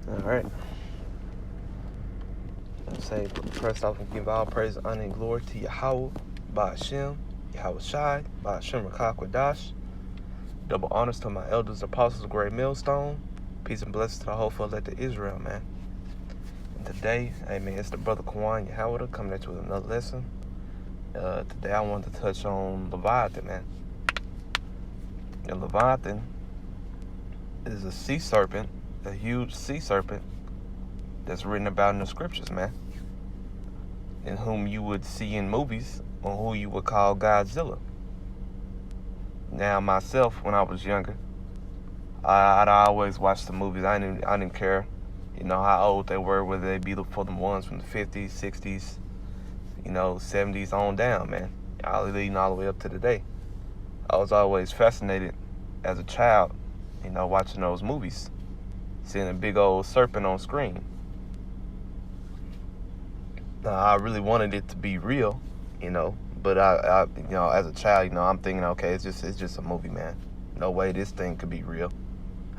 All right. Let's say, first off, we give all praise, honor, and glory to Yahweh, Ba'ashem, Yahweh Shai, Ba'ashem Rakakwadash. Double honors to my elders, apostles, great millstone. Peace and blessings to the whole full elect of Israel, man. And today, amen, it's the brother Kwan Yahweh coming at you with another lesson. Today, I wanted to touch on Leviathan, man. And Leviathan is a sea serpent, a huge sea serpent that's written about in the scriptures, man, and whom you would see in movies, or who you would call Godzilla. Now, myself, when I was younger, I'd always watch the movies. I didn't care, how old they were, whether they be for the ones from the 50s, 60s, 70s on down, man. Leading all the way up to today. I was always fascinated as a child, watching those movies, seeing a big old serpent on screen. I really wanted it to be real, but I as a child, I'm thinking, okay, it's just a movie, man. No way this thing could be real.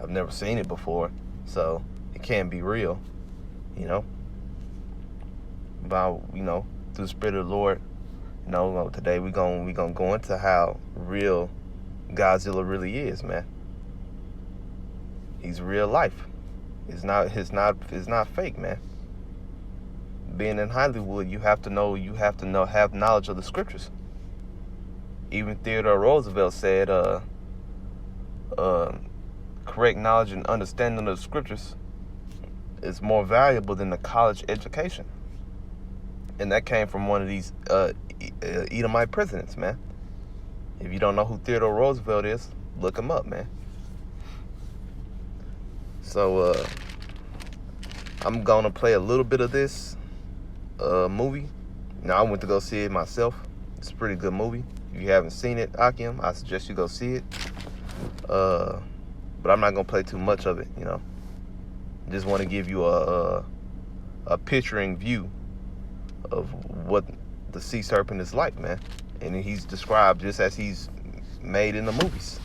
I've never seen it before, so it can't be real, But through the Spirit of the Lord, today we gonna go into how real Godzilla really is, man. He's real life. It's not fake, man. Being in Hollywood, you have to have knowledge of the scriptures. Even Theodore Roosevelt said, correct knowledge and understanding of the scriptures is more valuable than the college education. And that came from one of these Edomite presidents, man. If you don't know who Theodore Roosevelt is, look him up, man. So I'm gonna play a little bit of this movie. Now, I went to go see it myself. It's a pretty good movie. If you haven't seen it, Akim, I suggest you go see it. But I'm not gonna play too much of it, Just want to give you a picturing view of what the sea serpent is like, man. And he's described just as he's made in the movies.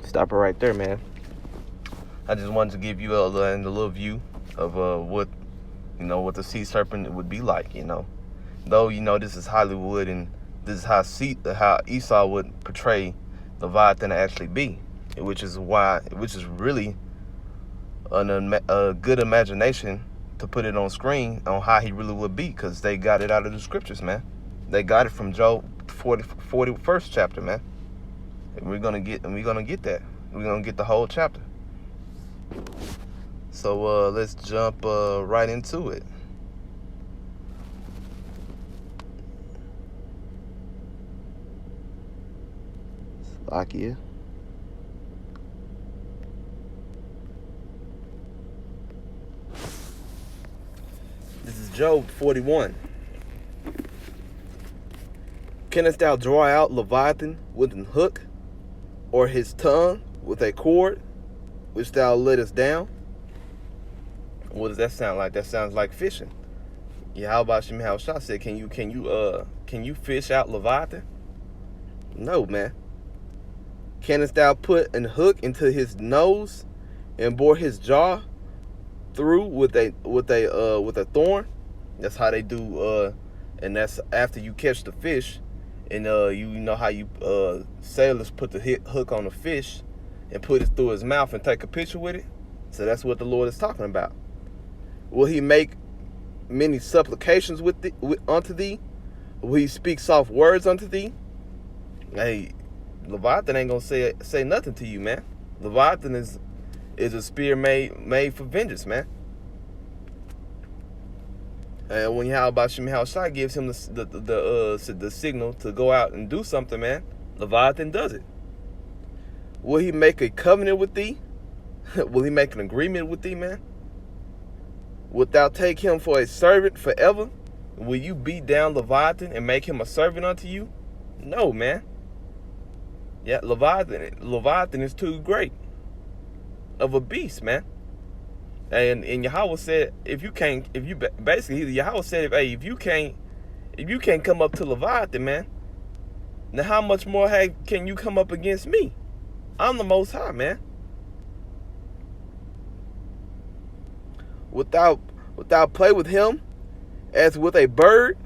Stop it right there, man. I just wanted to give you a little view of what the sea serpent would be like, Though this is Hollywood, and this is how Esau would portray Leviathan to actually be, which is really a good imagination to put it on screen on how he really would be, because they got it out of the scriptures, man. They got it from Job 41st chapter, man. And we're gonna get that. We're gonna get the whole chapter. So let's jump right into it. Slovakia. This is Job 41. Canst thou draw out Leviathan with an hook, or his tongue with a cord, which thou lettest down? What does that sound like? That sounds like fishing. Yeah, how about Shemel Shah said, can you fish out Leviathan? No, man. Canst thou put an hook into his nose and bore his jaw through with a thorn? That's how they do and that's after you catch the fish, and you know how you sailors put the hook on the fish and put it through his mouth and take a picture with it. So that's what the Lord is talking about. Will he make many supplications unto thee? Will he speak soft words unto thee? Hey, Leviathan ain't gonna say nothing to you, man. Leviathan is a spear made for vengeance, man. And when Yahweh Shai gives him the signal to go out and do something, man, Leviathan does it. Will he make a covenant with thee? Will he make an agreement with thee, man? Wilt thou take him for a servant forever? Will you beat down Leviathan and make him a servant unto you? No, man. Yeah, Leviathan is too great of a beast, man. And Yahweh said, Yahweh said, hey, if you can't come up to Leviathan, man, now how much more can you come up against me? I'm the Most High, man. Wilt thou play with him as with a bird?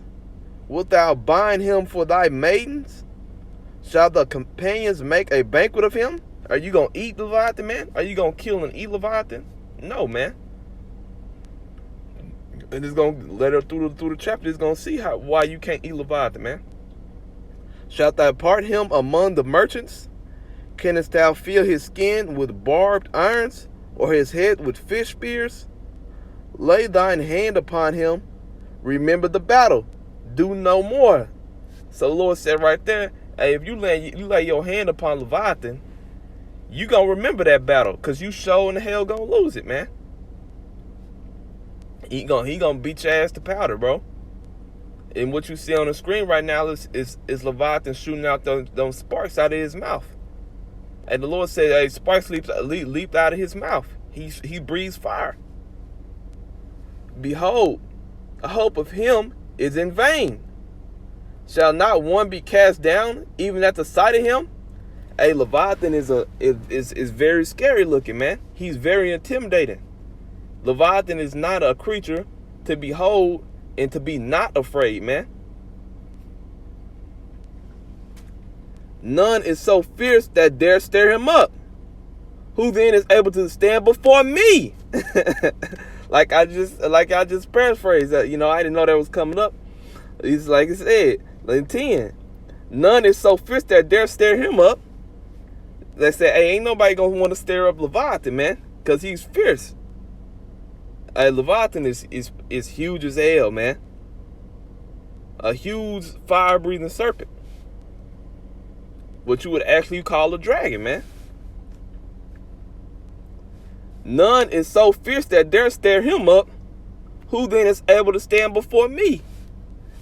Wilt thou bind him for thy maidens? Shall the companions make a banquet of him? Are you going to eat Leviathan, man? Are you going to kill and eat Leviathan? No, man. And it's going to let her through the chapter. It's going to see why you can't eat Leviathan, man. Shalt thou part him among the merchants? Canst thou feel his skin with barbed irons, or his head with fish spears? Lay thine hand upon him. Remember the battle. Do no more. So the Lord said right there, hey, if you lay your hand upon Leviathan, you going to remember that battle, because you sure in the hell going to lose it, man. He gonna beat your ass to powder, bro. And what you see on the screen right now is Leviathan shooting out those sparks out of his mouth. And the Lord said, hey, sparks leaped out of his mouth. He breathes fire. Behold, a hope of him is in vain. Shall not one be cast down, even at the sight of him? Hey, Leviathan is very scary looking, man. He's very intimidating. Leviathan is not a creature to behold and to be not afraid, man. None is so fierce that dare stir him up. Who then is able to stand before me? like I just paraphrased that. I didn't know that was coming up. It's like it said, in 10. None is so fierce that dare stir him up. They said, hey, ain't nobody gonna want to stir up Leviathan, man, because he's fierce. Leviathan is huge as hell, man. A huge fire-breathing serpent. What you would actually call a dragon, man. None is so fierce that dare stir him up. Who then is able to stand before me?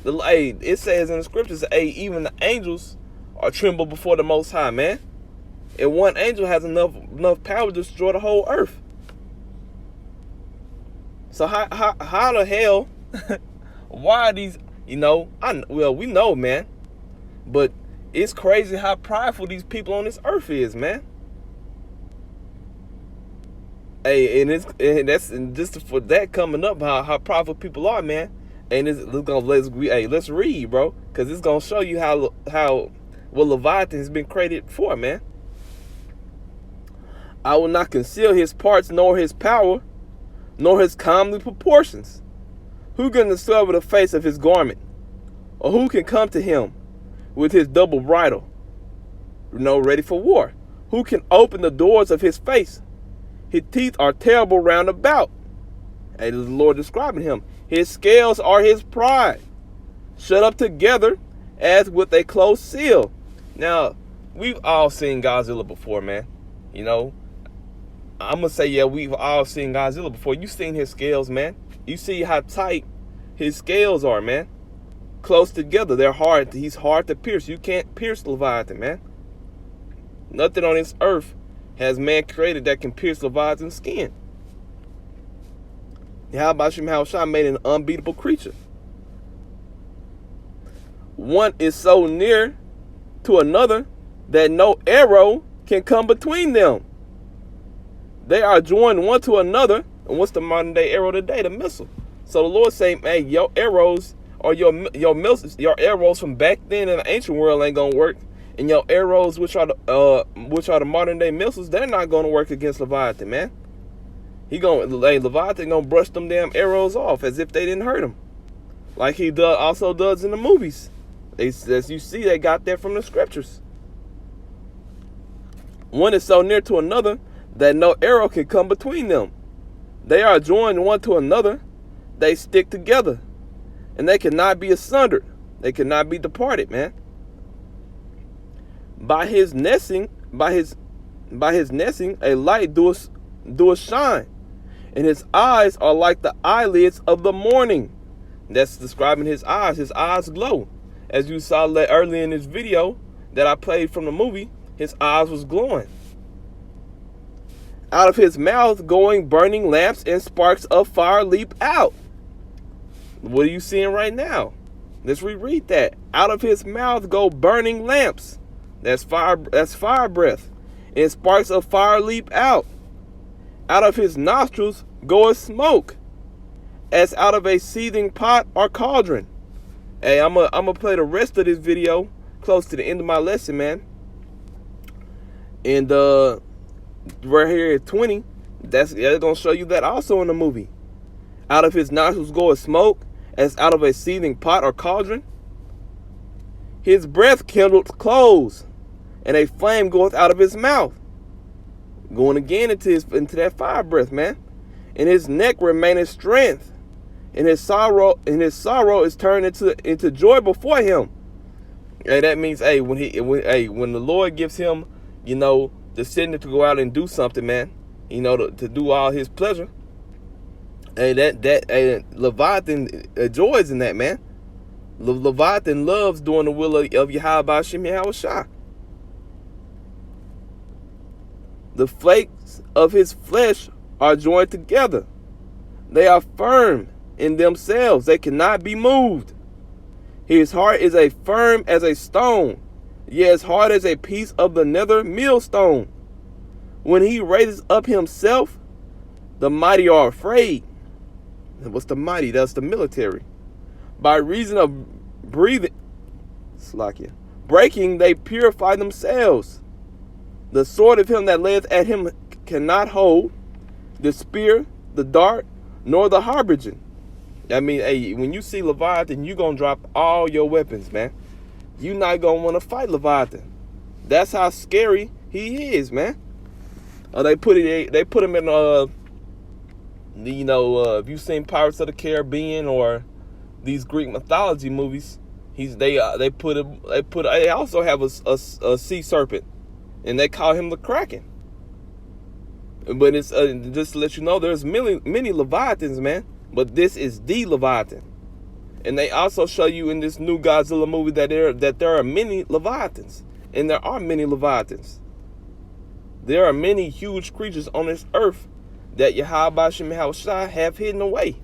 It says in the scriptures, even the angels are tremble before the Most High, man. And one angel has enough power to destroy the whole earth. So how the hell, why are these, we know, man. But it's crazy how prideful these people on this earth is, man. Hey, and just for that coming up, how prideful people are, man. And let's read, bro, because it's gonna show you how what Leviathan has been created for, man. I will not conceal his parts, nor his power, nor his comely proportions. Who can discover the face of his garment? Or who can come to him with his double bridle, ready for war? Who can open the doors of his face? His teeth are terrible round about. And the Lord describing him. His scales are his pride, shut up together as with a close seal. Now, we've all seen Godzilla before, man. I'm going to say, yeah, we've all seen Godzilla before. You've seen his scales, man. You see how tight his scales are, man. Close together. They're hard. He's hard to pierce. You can't pierce Leviathan, man. Nothing on this earth has man created that can pierce Leviathan's skin. How about Shai made an unbeatable creature? One is so near to another that no arrow can come between them. They are joined one to another. And what's the modern day arrow today? The missile. So the Lord saying, hey, your arrows or your arrows from back then in the ancient world ain't gonna work, and your arrows, which are the modern day missiles, they're not gonna work against Leviathan, man. Leviathan gonna brush them damn arrows off as if they didn't hurt him, like he also does in the movies. As you see, they got that from the scriptures. One is so near to another that no arrow can come between them. They are joined one to another. They stick together, and they cannot be sundered. They cannot be departed, man. By his nesting, a light doeth shine, and his eyes are like the eyelids of the morning. That's describing his eyes. His eyes glow. As you saw earlier in this video that I played from the movie, his eyes was glowing. Out of his mouth going burning lamps, and sparks of fire leap out. What are you seeing right now? Let's reread that. Out of his mouth go burning lamps. That's fire breath. And sparks of fire leap out. Out of his nostrils goeth smoke, as out of a seething pot or cauldron. Hey, I'm gonna play the rest of this video close to the end of my lesson, man. And right here at 20, that's gonna show you that also in the movie. Out of his nostrils goeth smoke, as out of a seething pot or cauldron. His breath kindled clothes, and a flame goeth out of his mouth. Going again into that fire breath, man. And his neck remaineth strength, and his sorrow is turned into joy before him. And that means, hey, when the Lord gives him, the signal to go out and do something, man, to do all his pleasure. Hey, Leviathan joys in that, man. Leviathan loves doing the will of Yahweh Shem Yahweh. The flakes of his flesh are joined together. They are firm in themselves. They cannot be moved. His heart is as firm as a stone, yea, as hard as a piece of the nether millstone. When he raises up himself, the mighty are afraid. And what's the mighty? That's the military. By reason of breaking, they purify themselves. The sword of him that layeth at him cannot hold, the spear, the dart, nor the habergeon. I mean, hey, when you see Leviathan, you're going to drop all your weapons, man. You're not going to want to fight Leviathan. That's how scary he is, man. They put him in, if you've seen Pirates of the Caribbean or these Greek mythology movies, they also have a sea serpent, and they call him the Kraken. But it's just to let you know, there's many Leviathans, man. But this is the Leviathan. And they also show you in this new Godzilla movie that there are many Leviathans. And there are many Leviathans. There are many huge creatures on this earth that Yahweh Shem Yahweh have hidden away.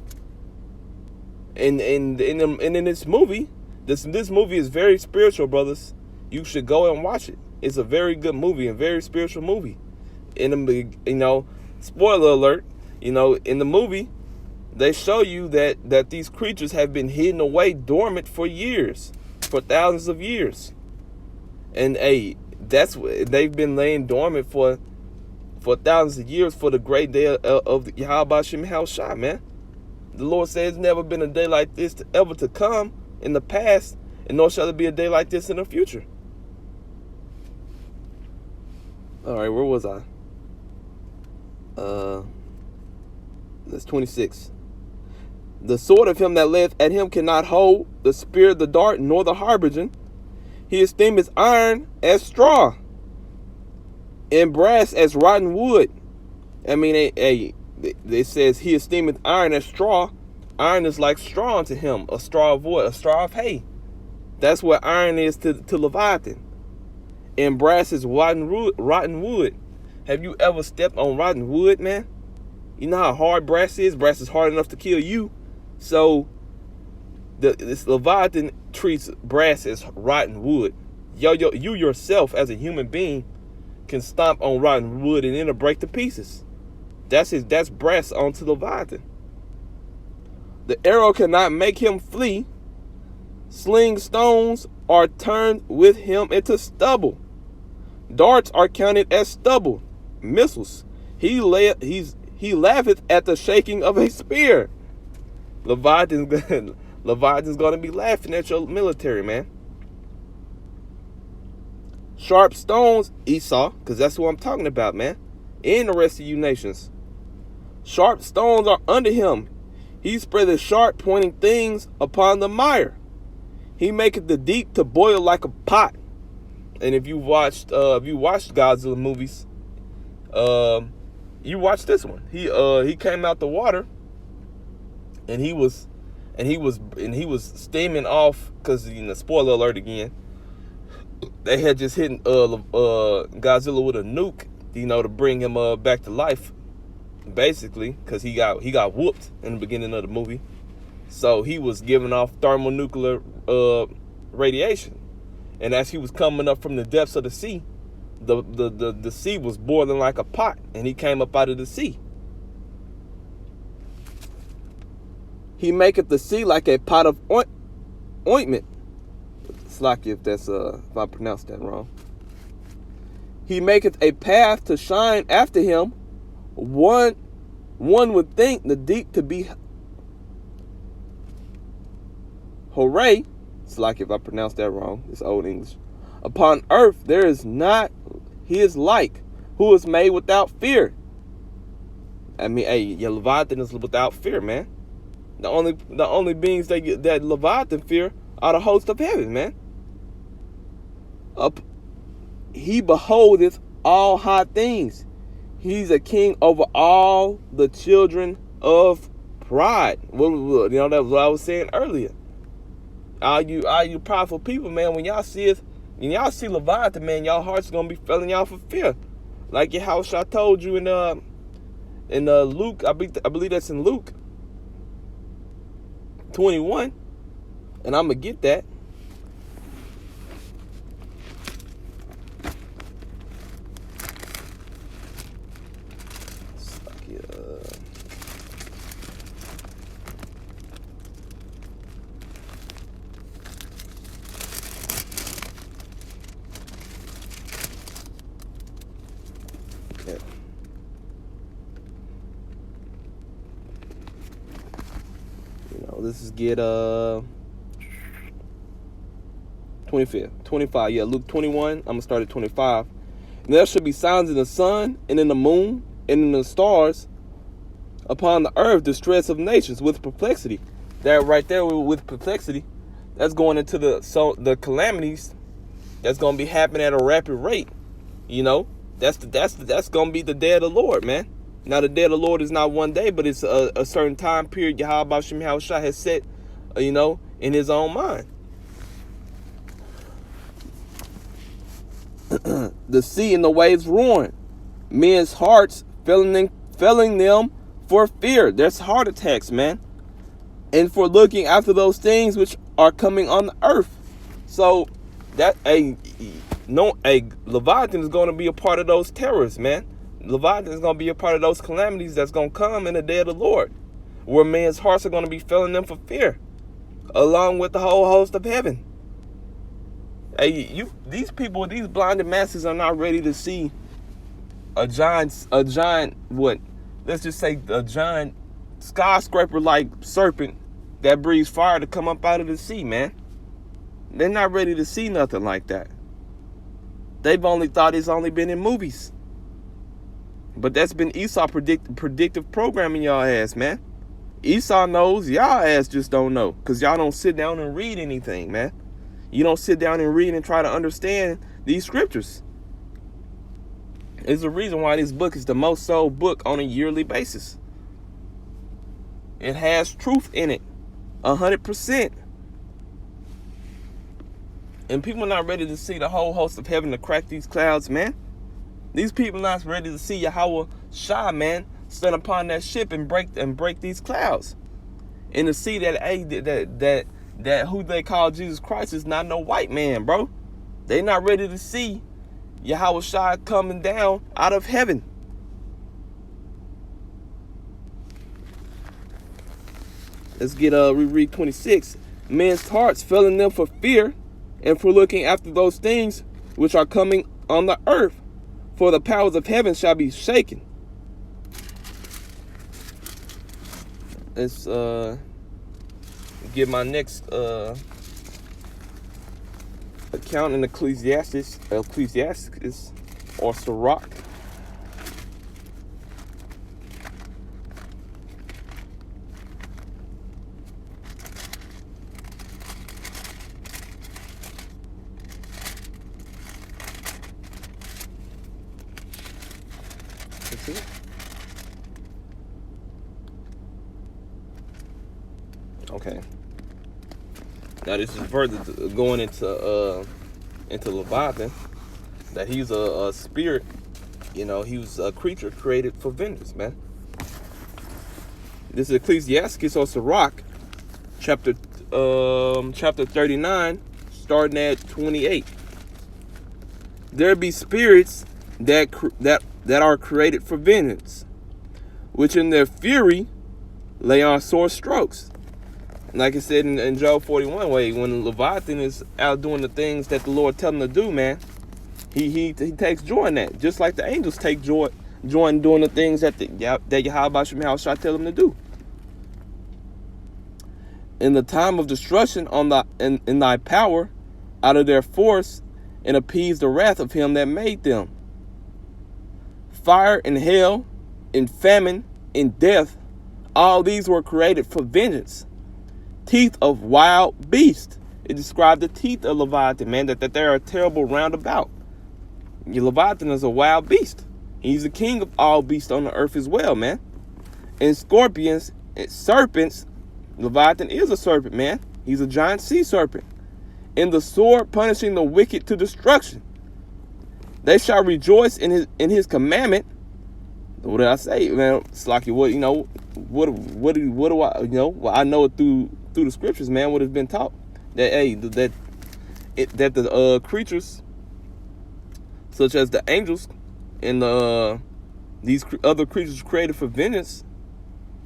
And in this movie, this movie is very spiritual, brothers. You should go and watch it. It's a very good movie, a very spiritual movie. Spoiler alert, in the movie, they show you that these creatures have been hidden away dormant for years, for thousands of years. And that's what they've been laying dormant for thousands of years for the great day of Yahweh Shem Yahweh, man. The Lord says there's never been a day like this ever to come in the past, and nor shall there be a day like this in the future. All right, where was I? That's 26. The sword of him that layeth at him cannot hold, the spear, the dart, nor the habergeon. He esteemeth iron as straw, and brass as rotten wood. I mean, it says he esteemeth iron as straw. Iron is like straw unto him, a straw of wood, a straw of hay. That's what iron is to Leviathan. And brass is rotten wood. Have you ever stepped on rotten wood, man? You know how hard brass is? Brass is hard enough to kill you. So this Leviathan treats brass as rotten wood. You yourself as a human being can stomp on rotten wood and it'll break to pieces. That's brass onto Leviathan. The arrow cannot make him flee, Sling stones are turned with him into stubble. Darts are counted as stubble. Missiles. He laugheth at the shaking of a spear. Leviathan's going to be laughing at your military, man. Sharp stones, Esau, because that's what I'm talking about, man. And the rest of you nations. Sharp stones are under him. He spreadeth sharp pointing things upon the mire. He maketh the deep to boil like a pot. And if you watched Godzilla movies, you watched this one. He came out the water, and he was steaming off, because, spoiler alert again. They had just hit Godzilla with a nuke, to bring him back to life, basically, because he got whooped in the beginning of the movie. So he was giving off thermonuclear radiation, and as he was coming up from the depths of the sea, the sea was boiling like a pot, and he came up out of the sea. He maketh the sea like a pot of ointment. Slack if I pronounced that wrong. He maketh a path to shine after him. One would think the deep to be hooray. Slack if I pronounced that wrong. It's old English. Upon earth there is not his like, who is made without fear. I mean, hey, your Leviathan is without fear, man. The only beings that Leviathan fear are the host of heaven, man. He beholdeth all high things. He's a king over all the children of pride. That was what I was saying earlier. All you powerful people, man, when y'all see Leviathan, man, y'all hearts gonna be filling y'all for fear. Like your house I told you in Luke, I believe that's in Luke 21, and I'm gonna get that. This is get 25. Yeah, Luke 21. I'm gonna start at 25. And there should be signs in the sun and in the moon and in the stars, upon the earth, distress of nations with perplexity. That right there with perplexity, that's going into the calamities that's gonna be happening at a rapid rate. That's gonna be the day of the Lord, man. Now, the day of the Lord is not one day, but it's a certain time period Yahweh Shem Yahushua has set, in his own mind. The sea and the waves roaring, men's hearts failing them for fear. There's heart attacks, man. And for looking after those things which are coming on the earth. So, Leviathan is going to be a part of those terrors, man. Leviathan is going to be a part of those calamities that's going to come in the day of the Lord, where men's hearts are going to be filling them for fear, along with the whole host of heaven. Hey, these blinded masses are not ready to see a giant, let's just say a giant skyscraper-like serpent that breathes fire to come up out of the sea, man. They're not ready to see nothing like that. They've only thought it's only been in movies. But that's been Esau predictive programming y'all ass, man. Esau knows, y'all ass just don't know. Because y'all don't sit down and read anything, man. You don't sit down and read and try to understand these scriptures. It's the reason why this book is the most sold book on a yearly basis. It has truth in it. 100%. And people are not ready to see the whole host of heaven to crack these clouds, man. These people not ready to see Yahweh Shai, man, stand upon that ship and break these clouds, and to see that who they call Jesus Christ is not no white man, bro. They not ready to see Yahweh Shai coming down out of heaven. Let's get reread 26. men's hearts failing them for fear and for looking after those things which are coming on the earth, for the powers of heaven shall be shaken. Let's get my next account in Ecclesiastes or Sirach. That's it. Okay. Now this is further going into Leviathan, that he's a spirit. You know, he was a creature created for vengeance, man. This is Ecclesiastes or Sirach, chapter 39, starting at 28. There be spirits that are created for vengeance, which in their fury lay on sore strokes. Like I said in Job 41, when Leviathan is out doing the things that the Lord tell him to do, man, he takes joy in that. Just like the angels take joy in doing the things that Yahweh shall tell him to do. In the time of destruction in thy power, out of their force, and appease the wrath of him that made them. Fire and hell, and famine, and death, all these were created for vengeance. Teeth of wild beasts. It described the teeth of Leviathan, man, that they're a terrible roundabout. Leviathan is a wild beast. He's the king of all beasts on the earth as well, man. And scorpions and serpents. Leviathan is a serpent, man. He's a giant sea serpent. And the sword punishing the wicked to destruction. They shall rejoice in his commandment. What did I say, man? Slocky, what do I, well, I know it through the scriptures, man, what has been taught. That the creatures, such as the angels and these other creatures created for vengeance,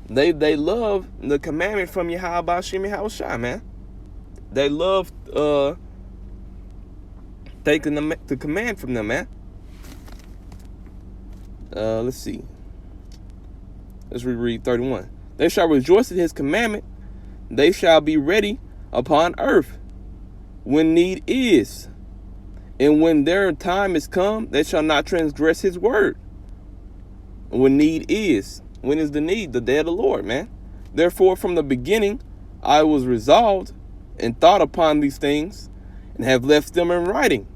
they love the commandment from Yahweh Shai, man. They love taking the command from them, man. Let's see. Let's reread 31. They shall rejoice in his commandment. They shall be ready upon earth when need is. And when their time is come, they shall not transgress his word. When need is. When is the need? The day of the Lord, man. Therefore, from the beginning, I was resolved and thought upon these things and have left them in writing.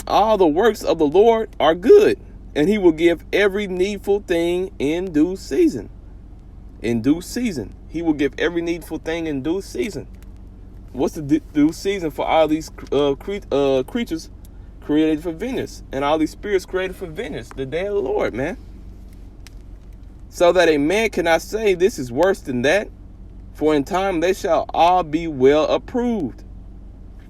All the works of the Lord are good, and he will give every needful thing in due season. In due season. He will give every needful thing in due season. What's the due season for all these creatures created for vengeance, and all these spirits created for vengeance? The day of the Lord, man. So that a man cannot say this is worse than that, for in time they shall all be well approved.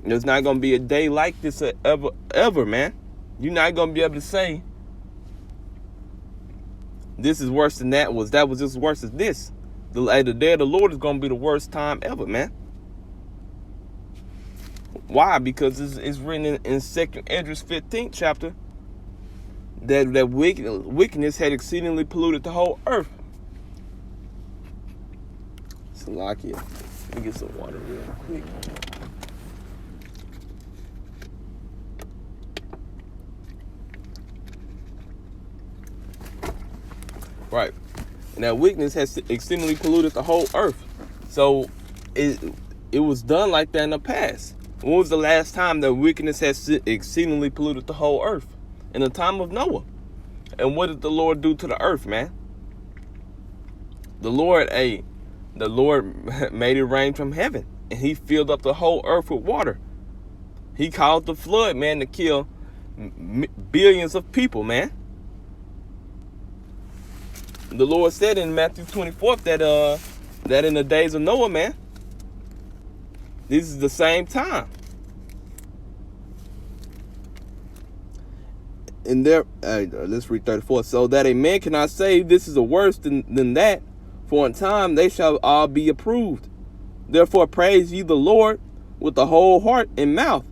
There's not going to be a day like this ever, man. You're not going to be able to say this is worse than that was just worse as this. The day of the Lord is going to be the worst time ever, man. Why? Because it's written in 2nd Esdras 15th chapter that wickedness had exceedingly polluted the whole earth. Salakia. Let me get some water real quick. Right. And that wickedness has exceedingly polluted the whole earth. So it was done like that in the past. When was the last time that wickedness has exceedingly polluted the whole earth? In the time of Noah. And what did the Lord do to the earth, man? The Lord made it rain from heaven, and he filled up the whole earth with water. He caused the flood, man, to kill billions of people, man. The Lord said in Matthew 24 that in the days of Noah, man, this is the same time. And there, let's read 34. So that a man cannot say this is a worse than that, for in time they shall all be approved. Therefore praise ye the Lord with the whole heart and mouth,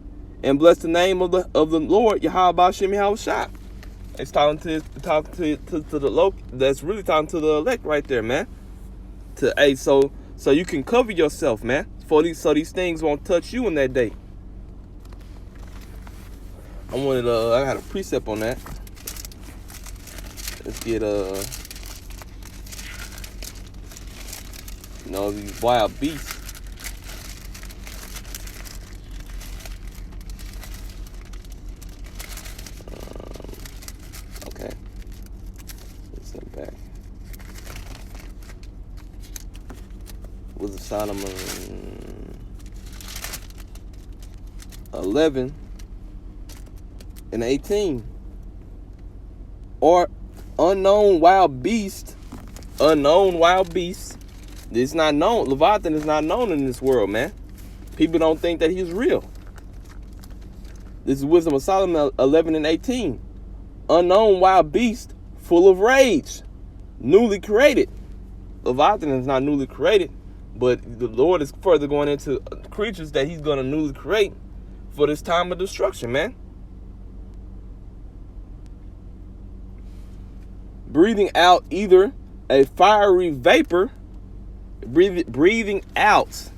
and bless the name of the Lord Yahweh B'Shem Yahushua. It's talking to the local. That's really talking to the elect right there, man. So you can cover yourself, man. So these things won't touch you in that day. I got a precept on that. Let's get these wild beasts. Okay. Let's send back. Was it Solomon 11 and 18? Or unknown wild beast. It's not known. Leviathan is not known in this world, man. People don't think that he's real. This is Wisdom of Solomon 11 and 18. Unknown wild beast, full of rage, newly created. Leviathan is not newly created, but the Lord is further going into creatures that he's going to newly create for this time of destruction, man. Breathing out either a fiery vapor, breathing out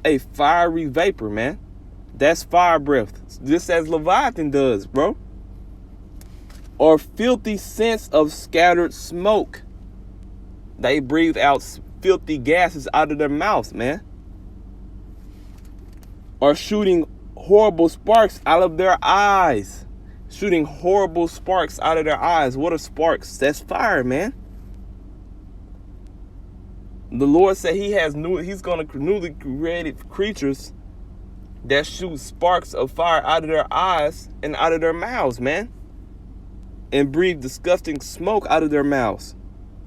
a fiery vapor, man. That's fire breath, just as Leviathan does, bro. Or filthy scents of scattered smoke. They breathe out filthy gases out of their mouths, man. Or shooting horrible sparks out of their eyes. Shooting horrible sparks out of their eyes. What are sparks? That's fire, man. The Lord said he's going to newly created creatures that shoot sparks of fire out of their eyes and out of their mouths, man. And breathe disgusting smoke out of their mouths.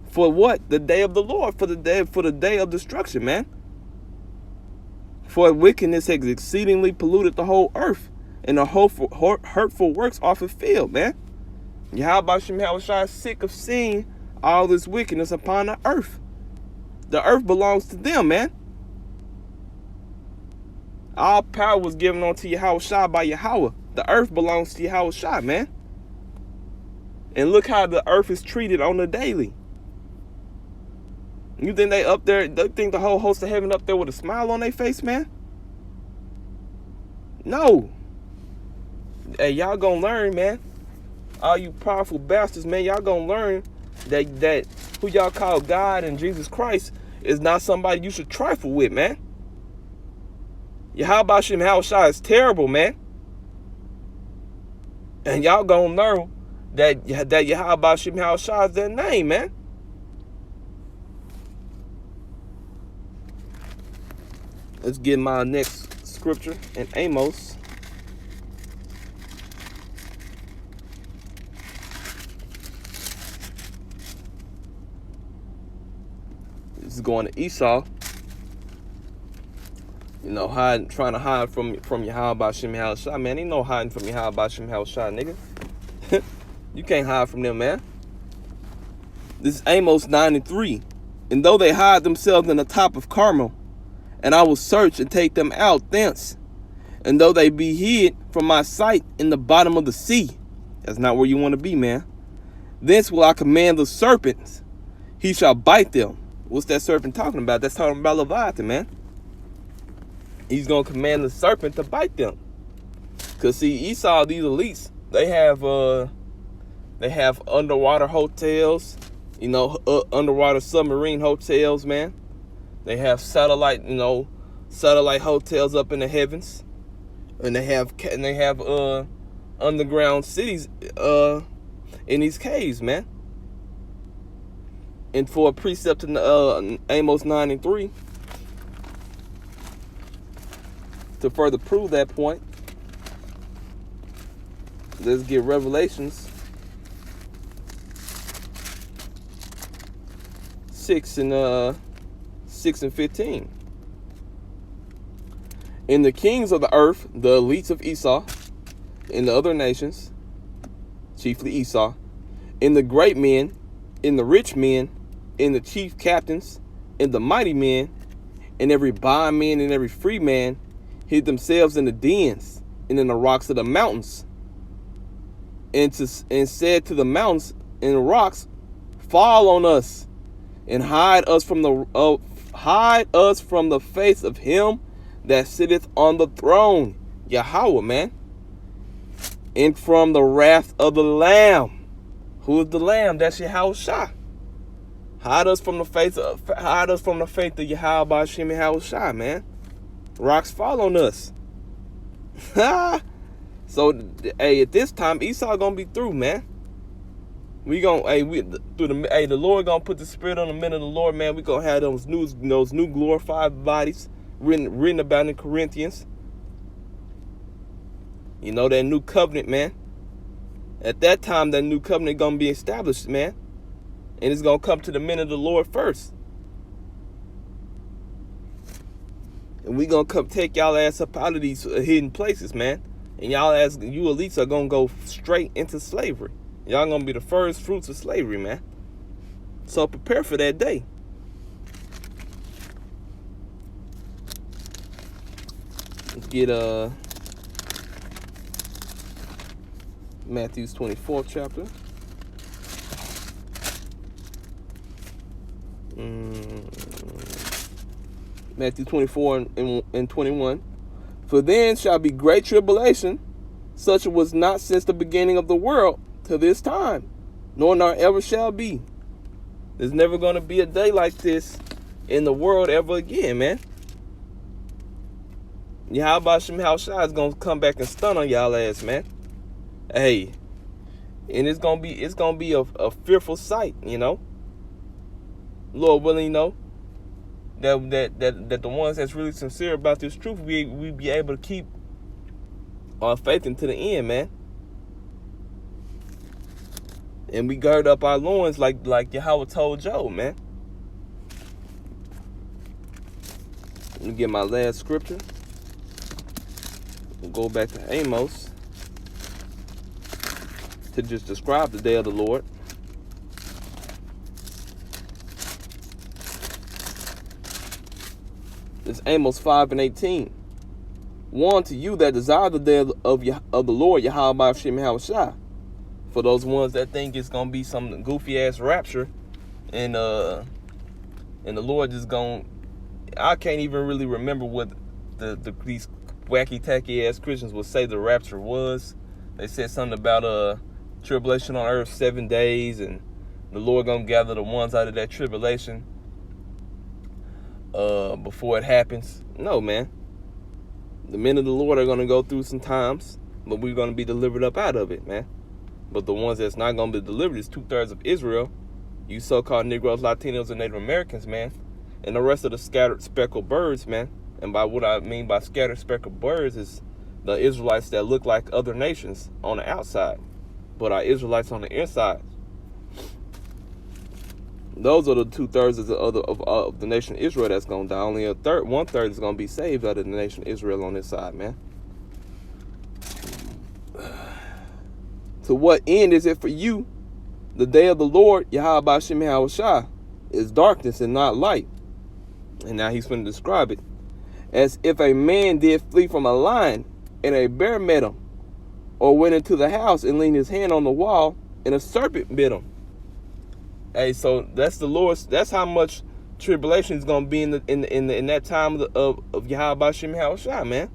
For what? The day of the Lord. For the day of destruction, man. For wickedness has exceedingly polluted the whole earth, and the hurtful works are fulfilled, man. Yahweh B'Shem Yahushua is sick of seeing all this wickedness upon the earth. The earth belongs to them, man. All power was given unto Yahushua by Yahweh. The earth belongs to Yahushua, man. And look how the earth is treated on the daily. You think they up there, they think the whole host of heaven up there with a smile on their face, man? No. Hey, y'all gonna learn, man. All you powerful bastards, man, y'all gonna learn that who y'all call God and Jesus Christ is not somebody you should trifle with, man. Yahweh B'Shem Yahushua is terrible, man. And y'all gonna learn that Yahweh B'Shem Yahushua is their name, man. Let's get my next scripture in Amos. This is going to Esau. You know, trying to hide from Yahweh B'Shem Yahushua, man. Ain't no hiding from Yahweh B'Shem Yahushua, nigga. You can't hide from them, man. This is Amos 9:3. And though they hide themselves in the top of Carmel, and I will search and take them out thence. And though they be hid from my sight in the bottom of the sea, that's not where you want to be, man. Thence will I command the serpents, he shall bite them. What's that serpent talking about? That's talking about Leviathan, man. He's going to command the serpent to bite them. Because, see, Esau, these elites, they have underwater hotels, you know, underwater submarine hotels, man. They have satellite hotels up in the heavens. And they have underground cities in these caves, man. And for a precept in Amos 9:3, to further prove that point, let's get Revelations 6 and 15. In the kings of the earth, the elites of Esau, in the other nations, chiefly Esau, in the great men, in the rich men, in the chief captains, in the mighty men, And every bondman and every free man hid themselves in the dens and in the rocks of the mountains, and said to the mountains and the rocks, fall on us and hide us from the face of him that sitteth on the throne, Yahweh, man, and from the wrath of the Lamb. Who is the Lamb? That's Yahweh Shah. Hide us from the faith of Yahweh Ba'Shem Yahweh Shah, man. Rocks fall on us. So, hey, at this time, Esau gonna be through, man. The Lord gonna put the Spirit on the men of the Lord, man. We gonna have those new glorified bodies written about in Corinthians. You know, that new covenant, man. At that time, that new covenant gonna be established, man. And it's gonna come to the men of the Lord first. And we gonna come take y'all ass up out of these hidden places, man. And y'all ass, you elites are gonna go straight into slavery. Y'all gonna be the first fruits of slavery, man. So prepare for that day. Let's get Matthew's 24th chapter. Matthew 24 and 21. For then shall be great tribulation, such as was not since the beginning of the world to this time, nor ever shall be. There's never going to be a day like this in the world ever again, man. Yahweh Ba'Shem Yahweh Shai is going to come back and stun on y'all ass, man. Hey, and it's gonna be a fearful sight, you know. Lord willing, you know, that the ones that's really sincere about this truth, we be able to keep our faith into the end, man. And we gird up our loins like Yahweh told Job, man. Let me get my last scripture. We'll go back to Amos to just describe the day of the Lord. It's Amos 5 and 18. Woe unto you that desire the day of the Lord, Yahweh Ba'Shem Yahweh Shai. For those ones that think it's gonna be some goofy ass rapture, and the Lord is gonna, I can't even really remember what these wacky tacky ass Christians would say the rapture was. They said something about tribulation on earth 7 days, and the Lord gonna gather the ones out of that tribulation before it happens. No, man. The men of the Lord are gonna go through some times, but we're gonna be delivered up out of it, man. But the ones that's not gonna be delivered is 2/3 of Israel, you so-called Negroes, Latinos, and Native Americans, man, and the rest of the scattered speckled birds, man. And by what I mean by scattered speckled birds is the Israelites that look like other nations on the outside, but are Israelites on the inside. Those are the 2/3 of the nation of Israel that's gonna die. Only 1/3 is gonna be saved out of the nation of Israel on this side, man. To what end is it for you? The day of the Lord, Yahweh Ba'Shem Yahweh Shai, is darkness and not light. And now he's going to describe it. As if a man did flee from a lion, and a bear met him, or went into the house and leaned his hand on the wall, and a serpent bit him. Hey, so that's the Lord's. That's how much tribulation is going to be in that time of Yahweh Ba'Shem Yahweh Shai, man.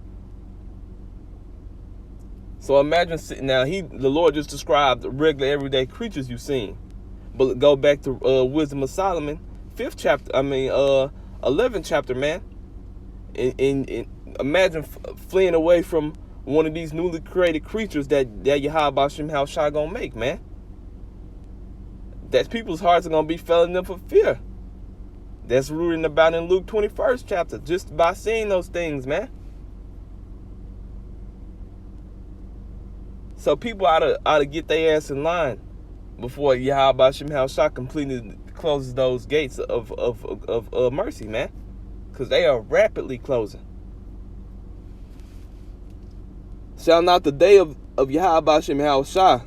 So imagine now the Lord just described the regular everyday creatures you've seen, but go back to Wisdom of Solomon, 5th chapter. 11th chapter, man. And imagine fleeing away from one of these newly created creatures that Yahweh Ba'Shem Yahweh Shai gonna make, man. That people's hearts are gonna be failing them for fear. That's rooted about in Luke 21st chapter, just by seeing those things, man. So people ought to get their ass in line before Yahweh Ba'Shem Yahweh Shai completely closes those gates of mercy, man, because they are rapidly closing. Shall not the day of Yahweh Ba'Shem Yahweh Shai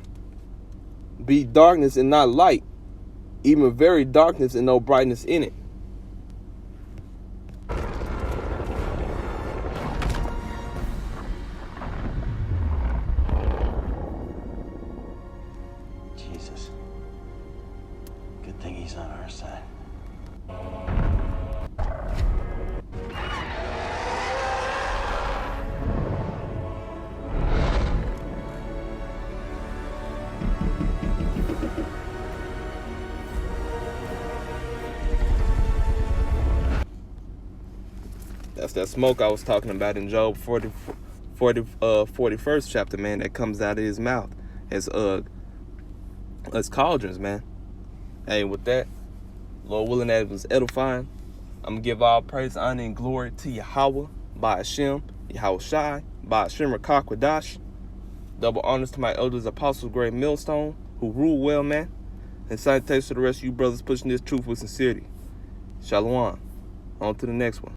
be darkness and not light, even very darkness and no brightness in it? That's that smoke I was talking about in Job 41st chapter, man, that comes out of his mouth as cauldrons, man. Hey, with that, Lord willing that it was edifying, I'm going to give all praise, honor, and glory to Yahweh, by Hashem, Yahweh Shai, by Hashem Rakakwadash. Double honors to my elders, apostles, great millstone, who rule well, man. And salutations to the rest of you brothers pushing this truth with sincerity. Shalom. On to the next one.